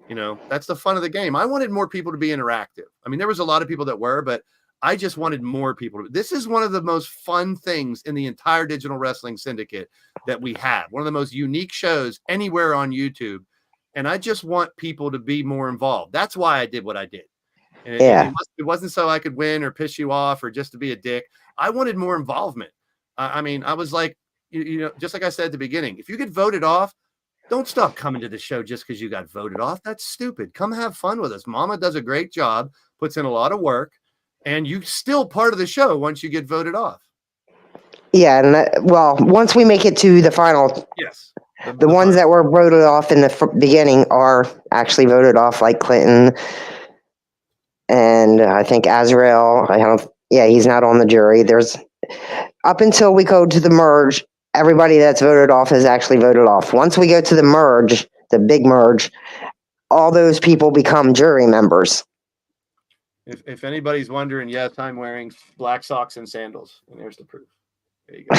you know, that's the fun of the game. I wanted more people to be interactive. I mean, there was a lot of people that were, but I just wanted more people. This is one of the most fun things in the entire digital wrestling syndicate that we have. One of the most unique shows anywhere on YouTube. And I just want people to be more involved. That's why I did what I did. And it wasn't so I could win or piss you off or just to be a dick. I wanted more involvement. I mean, I was like, you know, just like I said at the beginning, if you get voted off, don't stop coming to the show just because you got voted off. That's stupid. Come have fun with us. Mama does a great job, puts in a lot of work, and you still part of the show once you get voted off. Yeah, and well, once we make it to the final, yes, the ones that were voted off in the beginning are actually voted off, like Clinton, and I think Azrael. He's not on the jury. There's up until we go to the merge, everybody that's voted off is actually voted off. Once we go to the merge, the big merge, all those people become jury members. If anybody's wondering, yes, I'm wearing black socks and sandals, and there's the proof. There you go.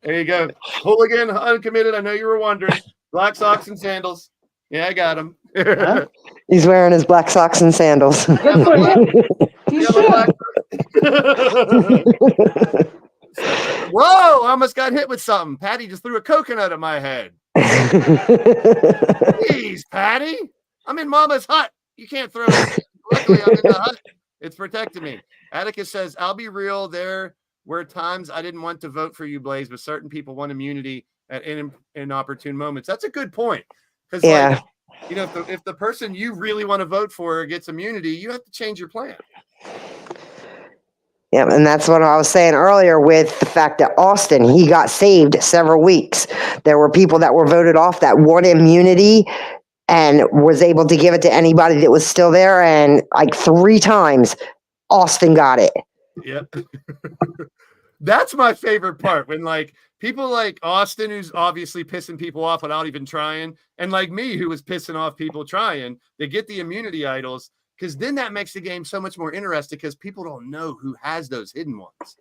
There you go. Hooligan, uncommitted. I know you were wondering. Black socks and sandals. Yeah, I got him. He's wearing his black socks and sandals. Good for him. He should. Whoa, I almost got hit with something. Patti just threw a coconut at my head. Jeez, Patti. I'm in Mama's hut. You can't throw it. Luckily, I'm in the hut. It's protecting me. Atticus says, I'll be real. There were times I didn't want to vote for you, Blaise, but certain people want immunity at inopportune moments. That's a good point. Because, like, you know, if the person you really want to vote for gets immunity, you have to change your plan. Yeah, and that's what I was saying earlier with the fact that Austin, he got saved several weeks. There were people that were voted off that won immunity and was able to give it to anybody that was still there. And like 3 times, Austin got it. Yep. That's my favorite part, when like people like Austin, who's obviously pissing people off without even trying, and like me, who was pissing off people trying, they get the immunity idols, because then that makes the game so much more interesting because people don't know who has those hidden ones.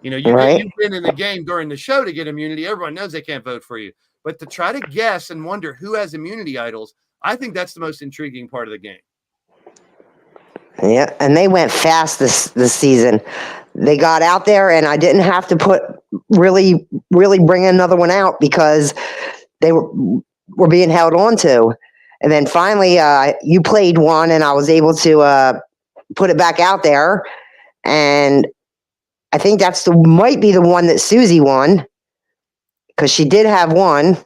You know, you've been in the game during the show to get immunity. Everyone knows they can't vote for you. But to try to guess and wonder who has immunity idols, I think that's the most intriguing part of the game. Yeah, and they went fast this season. They got out there, and I didn't have to really bring another one out because they were being held on to. And then finally, you played one, and I was able to put it back out there. And I think might be the one that Suzy won, because she did have one.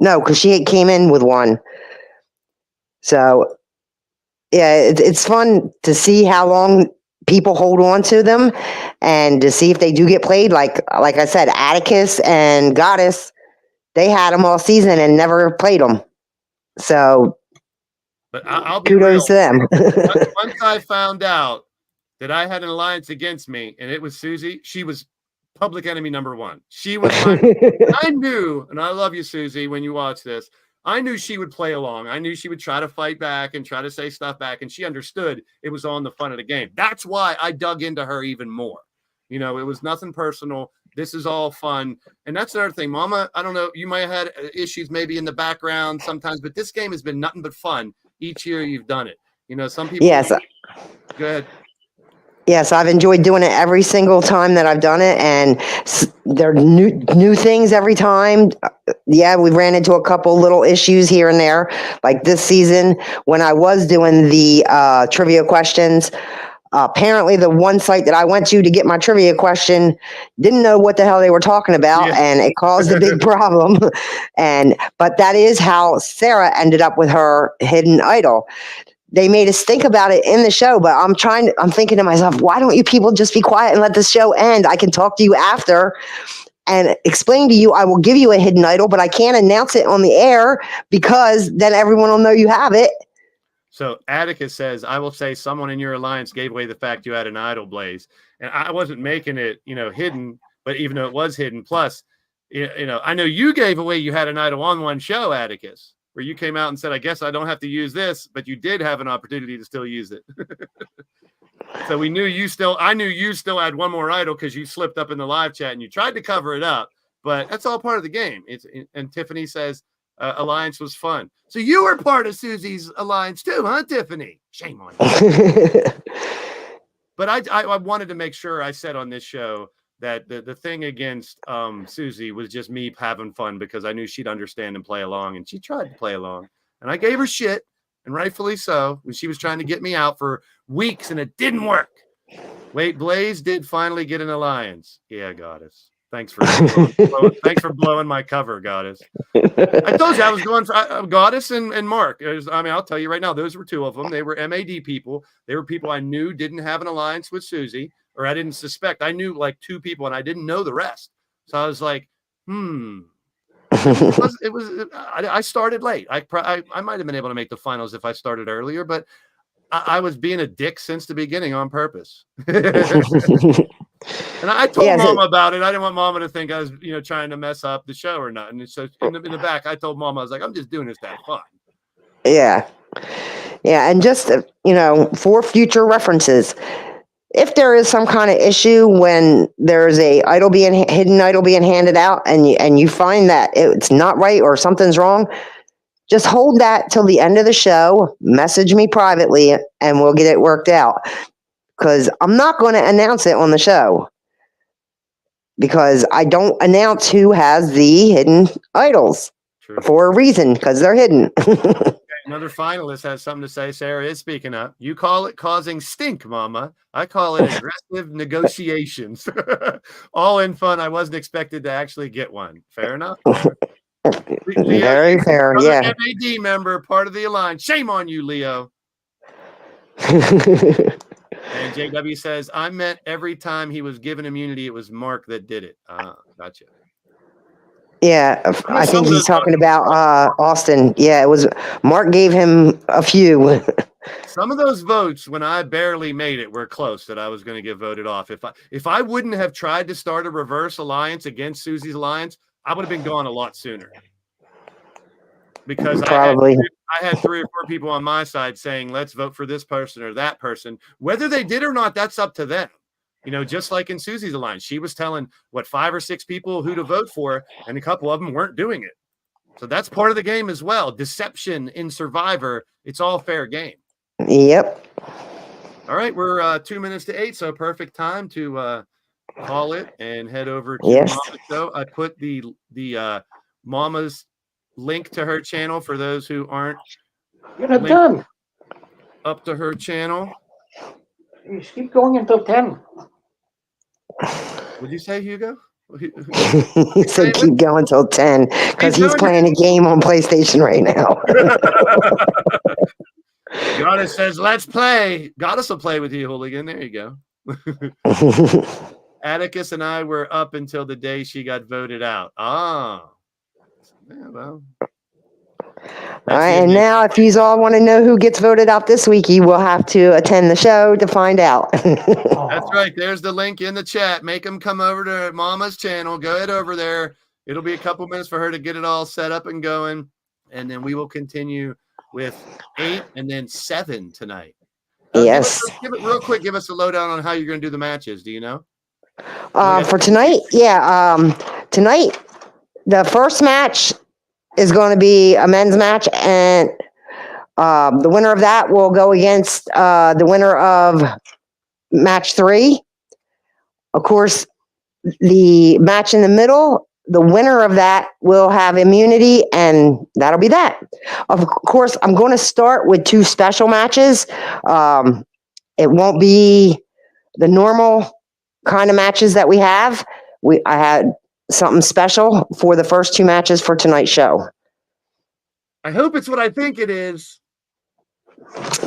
No, because she came in with one. So, yeah, it's fun to see how long people hold on to them and to see if they do get played. Like I said, Atticus and Goddess, they had them all season and never played them. So, but I'll be kudos real. to them. Once I found out that I had an alliance against me and it was Suzy, she was public enemy number 1. She was I knew, and I love you, Suzy, when you watch this, I knew she would play along. I knew she would try to fight back and try to say stuff back, and she understood it was on the fun of the game. That's why I dug into her even more. You know, it was nothing personal. This is all fun. And that's another thing. Mama, I don't know, you might have had issues maybe in the background sometimes, but this game has been nothing but fun each year you've done it. You know, some people... Yes. Go ahead. Yes, I've enjoyed doing it every single time that I've done it, and there are new things every time. Yeah, we ran into a couple little issues here and there, like this season when I was doing the trivia questions. Apparently, the one site that I went to get my trivia question didn't know what the hell they were talking about, and it caused a big problem. But that is how Sara ended up with her hidden idol. they made us think about it in the show, but I'm thinking to myself, why don't you people just be quiet and let the show end? I can talk to you after and explain to you, I will give you a hidden idol, but I can't announce it on the air because then everyone will know you have it. So Atticus says, I will say someone in your alliance gave away the fact you had an idol, Blaise. And I wasn't making it, hidden, but even though it was hidden, plus, I know you gave away you had an idol on one show, Atticus, where you came out and said, I guess I don't have to use this, but you did have an opportunity to still use it. So I knew you still had one more idol because you slipped up in the live chat and you tried to cover it up, but that's all part of the game. And Tiffany says, alliance was fun. So you were part of Suzy's alliance too, huh, Tiffany? Shame on you. But I wanted to make sure I said on this show that the thing against Suzy was just me having fun because I knew she'd understand and play along, and she tried to play along. And I gave her shit, and rightfully so, when she was trying to get me out for weeks, and it didn't work. Wait, Blaise did finally get an alliance. Yeah, Goddess. Thanks for blowing my cover, Goddess. I told you I was going for Goddess and Marc. I'll tell you right now, those were two of them. They were MAD people. They were people I knew didn't have an alliance with Suzy, or I didn't suspect. I knew like two people, and I didn't know the rest. So I was like, I started late. I might have been able to make the finals if I started earlier, but I was being a dick since the beginning on purpose. And I told Mama about it. I didn't want Mama to think I was, trying to mess up the show or nothing. And so in the back, I told Mama, I was like, I'm just doing this to have fun. Yeah. Yeah. And just, for future references, if there is some kind of issue when there's a hidden idol being handed out and you find that it's not right or something's wrong, just hold that till the end of the show, message me privately, and we'll get it worked out. Because I'm not going to announce it on the show. Because I don't announce who has the hidden idols. True. For a reason, because they're hidden. Another finalist has something to say. Sara is speaking up. You call it causing stink, Mama. I call it aggressive negotiations. All in fun. I wasn't expected to actually get one. Fair enough. Very fair, yeah. MAD member, part of the alliance. Shame on you, Leo. And JW says, I meant every time he was given immunity, it was Marc that did it. Gotcha. Yeah, I think he's talking about Austin. Yeah, it was Marc gave him a few. Some of those votes, when I barely made it, were close that I was going to get voted off. If I wouldn't have tried to start a reverse alliance against Suzy's alliance, I would have been gone a lot sooner. Because probably I had 3 or 4 people on my side saying, let's vote for this person or that person. Whether they did or not, that's up to them. Just like in Suzy's alliance, she was telling 5 or 6 people who to vote for, and a couple of them weren't doing it. So that's part of the game as well. Deception in Survivor, it's all fair game. Yep. All right, we're 2 minutes to 8, so perfect time to call it and head over to yes. Mama's show. I put the Mama's link to her channel for those who aren't done up to her channel. You keep going until 10. Would you say, Hugo? He said keep going till 10 because he's playing a game on PlayStation right now. Goddess says, let's play. Goddess will play with you, Hooligan. There you go. Atticus and I were up until the day she got voted out. Yeah, well. All right, and now if you all want to know who gets voted out this week, you will have to attend the show to find out. That's right. There's the link in the chat. Make them come over to Mama's channel. Go ahead over there. It'll be a couple minutes for her to get it all set up and going. And then we will continue with 8 and then 7 tonight. Yes. Give us a lowdown on how you're going to do the matches. Do you know? For tonight? Yeah. Tonight, the first match is going to be a men's match, and the winner of that will go against the winner of match 3. Of course, the match in the middle, the winner of that will have immunity, and that'll be that. Of course, I'm going to start with 2 special matches. It won't be the normal kind of matches that we have. I had something special for the first 2 matches for tonight's show. I hope it's what I think it is.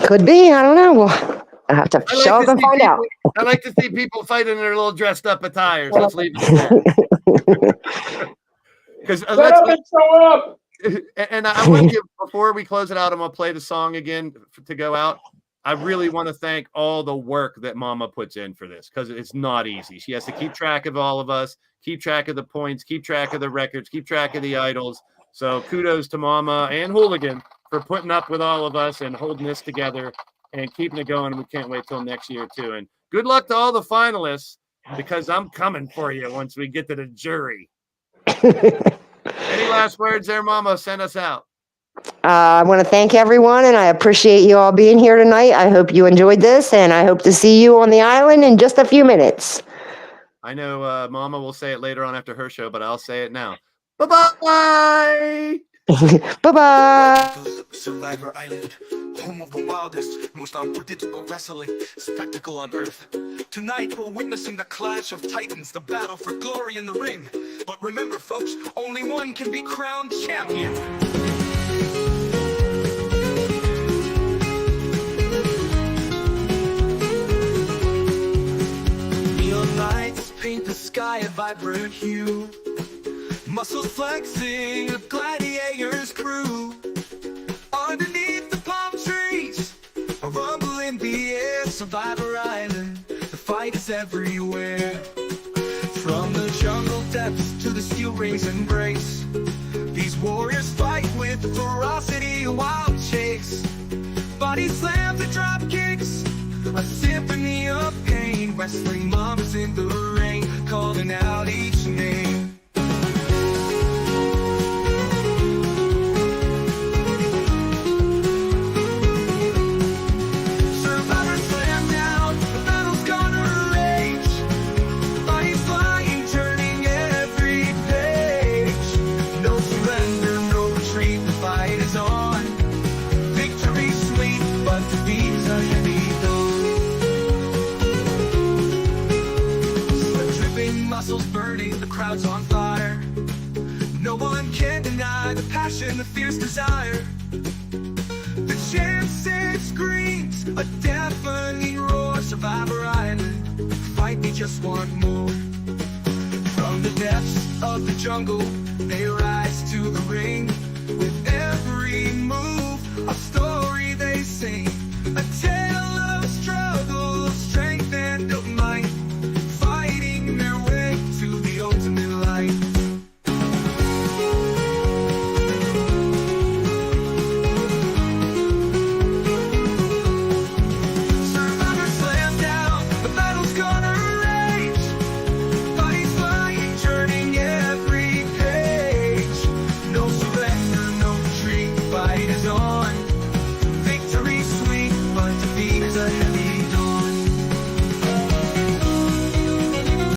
Could be. I don't know. Well, I have to show up and find out. I like to see people fight in their little dressed up attires. Let's leave it there. Because Shut up and show up. and I want to give, before we close it out, I'm gonna play the song again to go out. I really want to thank all the work that Mama puts in for this, because it's not easy. She has to keep track of all of us, keep track of the points, keep track of the records, keep track of the idols. So kudos to Mama and Hooligan for putting up with all of us and holding this together and keeping it going. We can't wait till next year too. And good luck to all the finalists, because I'm coming for you once we get to the jury. Any last words there, Mama? Send us out. I want to thank everyone, and I appreciate you all being here tonight. I hope you enjoyed this, and I hope to see you on the island in just a few minutes. I know Mama will say it later on after her show, but I'll say it now. Bye-bye! Bye-bye! Survivor Island, home of the wildest, most unpredictable wrestling spectacle on earth. Tonight we're witnessing the clash of titans, the battle for glory in the ring. But remember, folks, only one can be crowned champion. Neon lights paint the sky a vibrant hue. Muscles flexing, a gladiator's crew. Underneath the palm trees, a rumble in the air. Survivor Island, the fight is everywhere. From the jungle depths to the steel ring's embrace, these warriors fight with ferocity, a wild chase. Body slams and drop kicks, a symphony of pain. Wrestling moms in the ring, calling out each name. Crowd's on fire. No one can deny the passion, the fierce desire. The chant screams, a deafening roar. Survivor Island, fight me just one more. From the depths of the jungle, they rise to the ring.